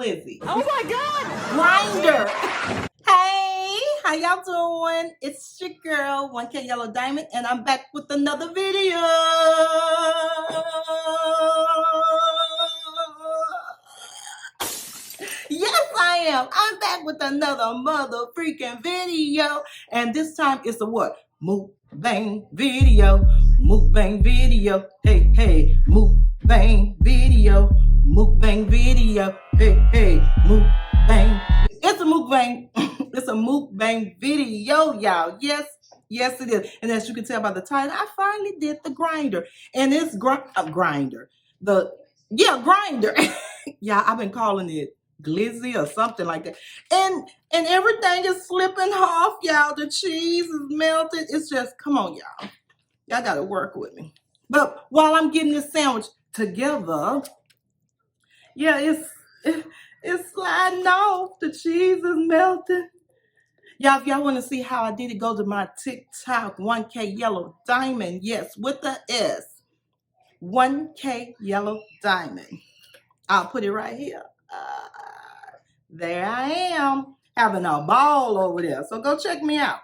glizzy. Oh my God! Grinder. Hey, how y'all doing? It's your girl, 1K Yellow Diamond, and I'm back with another video. Yes, I am. I'm back with another mother freaking video. And this time it's a what? Mukbang video. Mukbang video. Hey, hey. Mukbang video. Mukbang video. Hey, hey. Mukbang. It's a mukbang. It's a mukbang video, y'all. Yes, yes, it is. And as you can tell by the title, I finally did the grinder. And it's grinder. Grinder. Yeah, I've been calling it glizzy or something like that. And everything is slipping off, y'all. The cheese is melted. It's just, come on, y'all. Y'all got to work with me. But while I'm getting this sandwich together, yeah, it's sliding off. The cheese is melting. Y'all, if y'all want to see how I did it, go to my TikTok, 1K Yellow Diamond. Yes, with the S. 1K Yellow Diamond. I'll put it right here. There I am, having a ball over there. So go check me out.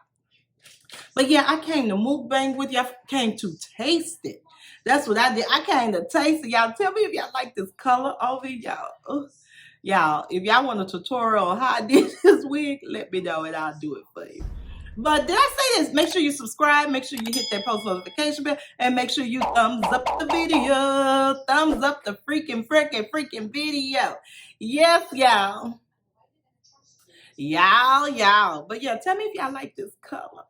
But yeah, I came to mukbang with you. I came to taste it. That's what I did. I came to taste it. Y'all tell me if y'all like this color over y'all. Y'all, if y'all want a tutorial on how I did this wig, let me know and I'll do it for you. But did I say this? Make sure you subscribe. Make sure you hit that post notification bell. And make sure you thumbs up the video. Thumbs up the freaking video. Yes, y'all. Y'all. But yeah, tell me if y'all like this color.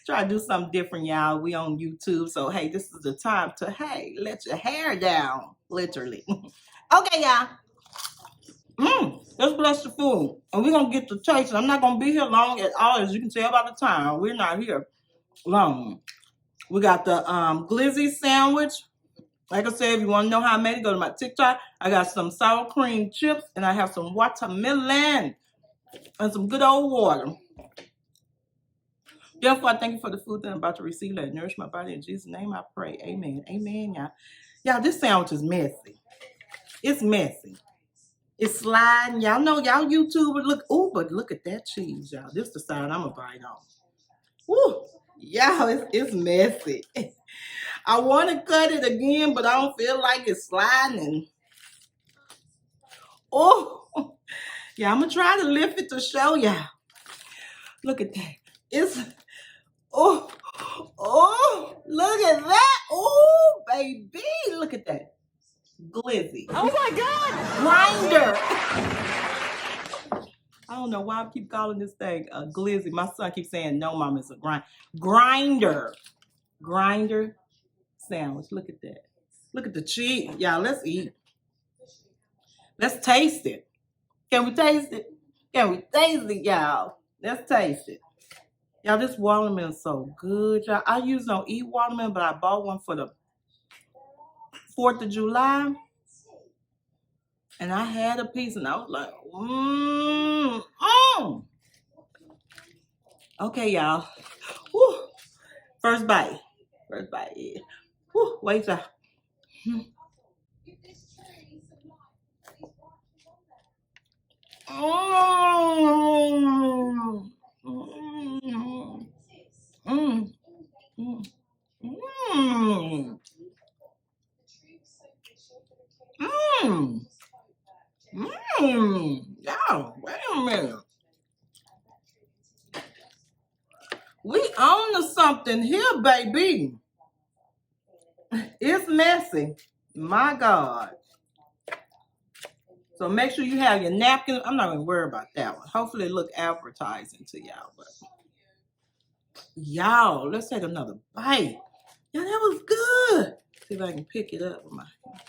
Try to do something different, y'all. We on YouTube. So, hey, this is the time to, hey, let your hair down. Literally. Okay, y'all. Let's bless the food. And we're going to get to taste. I'm not going to be here long at all. As you can tell by the time, we're not here long. We got the glizzy sandwich. Like I said, if you want to know how I made it, go to my TikTok. I got some sour cream chips. And I have some watermelon. And some good old water. Therefore, I thank you for the food that I'm about to receive. Let it nourish my body. In Jesus' name I pray. Amen. Amen, y'all. Y'all, this sandwich is messy. It's messy. It's sliding. Y'all know, y'all YouTubers look. Oh, but look at that cheese, y'all. This is the side I'm going to bite on. Woo. Y'all, it's messy. I want to cut it again, but I don't feel like it's sliding. Oh. Yeah, I'm going to try to lift it to show y'all. Look at that. It's, oh, look at that. Oh, baby. Look at that. Glizzy. Oh my God! Grinder. I don't know why I keep calling this thing a glizzy. My son keeps saying, no, Mom, it's a grinder. Grinder sandwich. Look at that. Look at the cheese. Y'all, let's eat. Let's taste it. Can we taste it? Can we taste it, y'all? Let's taste it. Y'all, this watermelon is so good, y'all. I usually don't eat watermelon, but I bought one for the 4th of July. And I had a piece, and I was like, Okay, y'all. Woo. First bite. Yeah. Woo. Wait, y'all. Y'all, wait a minute. We on to something here, baby. It's messy. My God. So make sure you have your napkins. I'm not going to worry about that one. Hopefully it look appetizing to y'all. But y'all, let's take another bite. Yeah, that was good. See if I can pick it up with my hand.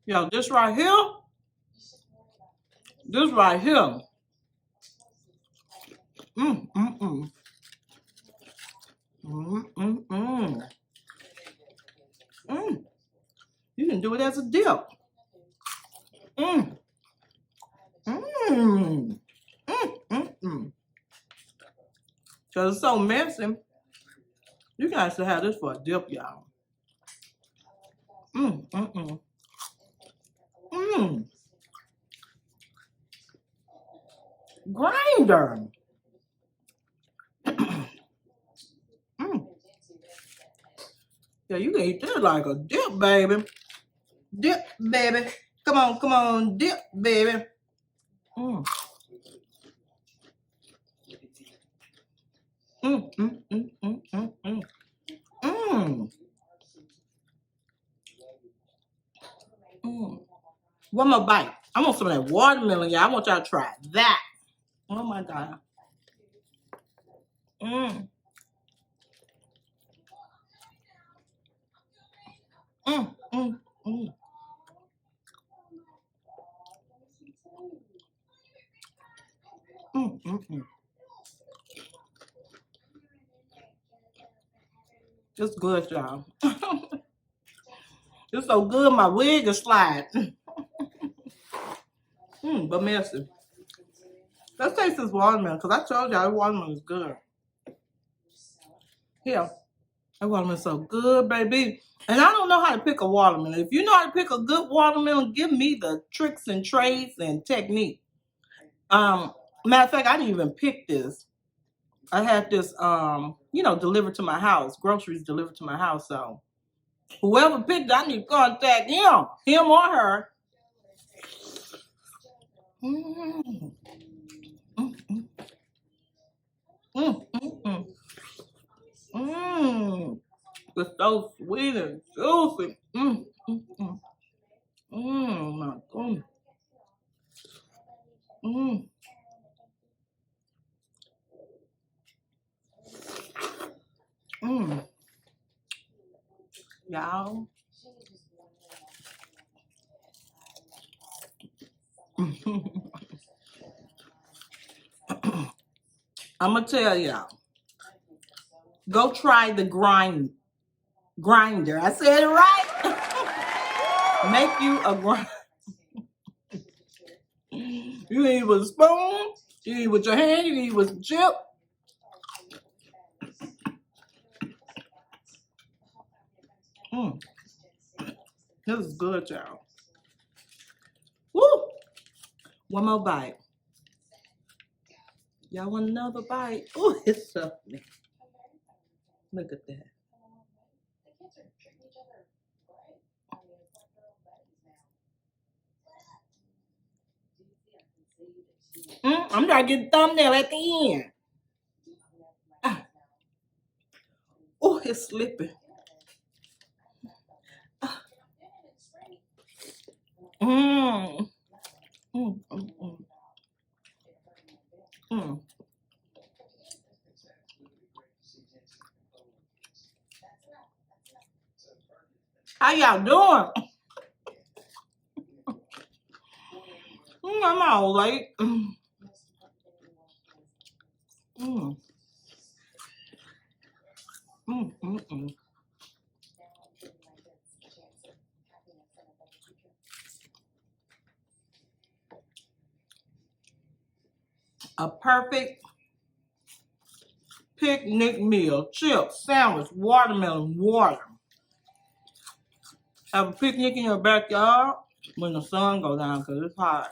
Yo, this right here. do it as a dip. Mmm. Mmm. Mmm. Because it's so messy. You can actually have this for a dip, y'all. Mmm. Mmm. Mmm. Grinder. Mmm. Yeah, you can eat this like a dip, baby. Dip, baby. Come on, dip, baby. Mmm. Mmm. Mmm. Mmm. Mmm. Mmm. Mmm. Mmm. One more bite. I want some of that watermelon, y'all. I want y'all to try that. Oh my God. Mmm. Mmm. Mmm. Mmm. Mmm. Mmm. It's good, y'all. It's so good, my wig is sliding. But messy. Let's taste this watermelon, because I told y'all watermelon is good. Here. That watermelon's so good, baby. And I don't know how to pick a watermelon. If you know how to pick a good watermelon, give me the tricks and trades and technique. Matter of fact, I didn't even pick this. I had this, delivered to my house. Groceries delivered to my house. So whoever picked it, I need to contact him or her. Mm. Mm. Mm. Mm. Mm. It's so sweet and juicy. Mm. Mm. Mm. My goodness. Mm. Mm. Y'all. I'm gonna tell y'all. Go try the grinder. I said it right. Make you a grinder. You can eat with a spoon. You can eat with your hand. You can eat with a chip. This is good, y'all. Woo! One more bite. Y'all want another bite? Oh, it's something. Look at that. I'm trying to get the thumbnail at the end. Oh, it's slipping. Mm. Mm. Mm. Mm. How y'all doing? I'm all late. A perfect picnic meal. Chips, sandwich, watermelon, water. Have a picnic in your backyard when the sun goes down because it's hot.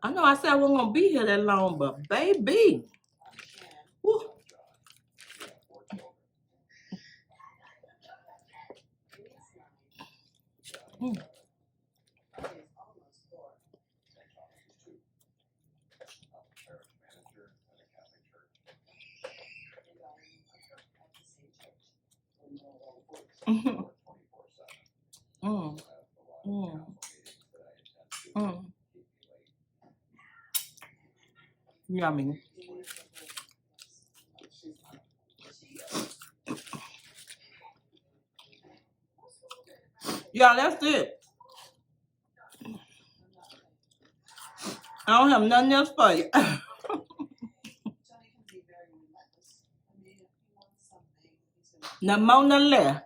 I know I said I wasn't going to be here that long, but baby. Woo. Yummy. Yeah, that's it. I don't have nothing else for you. Nothing more, nothing less.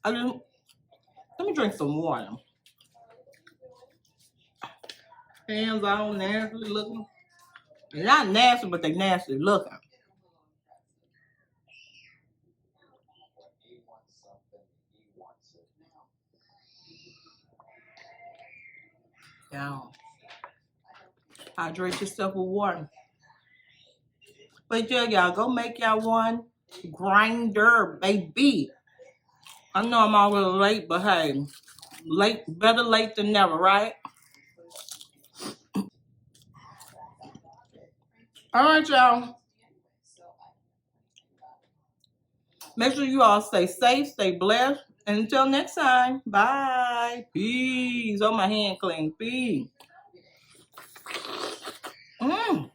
Let me drink some water. Hands all nasty looking. They're not nasty, but they nasty looking. Y'all, hydrate yourself with water. But yeah, y'all, go make y'all one grinder, baby. I know I'm already late, but hey, better late than never, right? All right, y'all. Make sure you all stay safe, stay blessed. And until next time, bye. Peace. Oh, my hand clean. Peace. Mmm.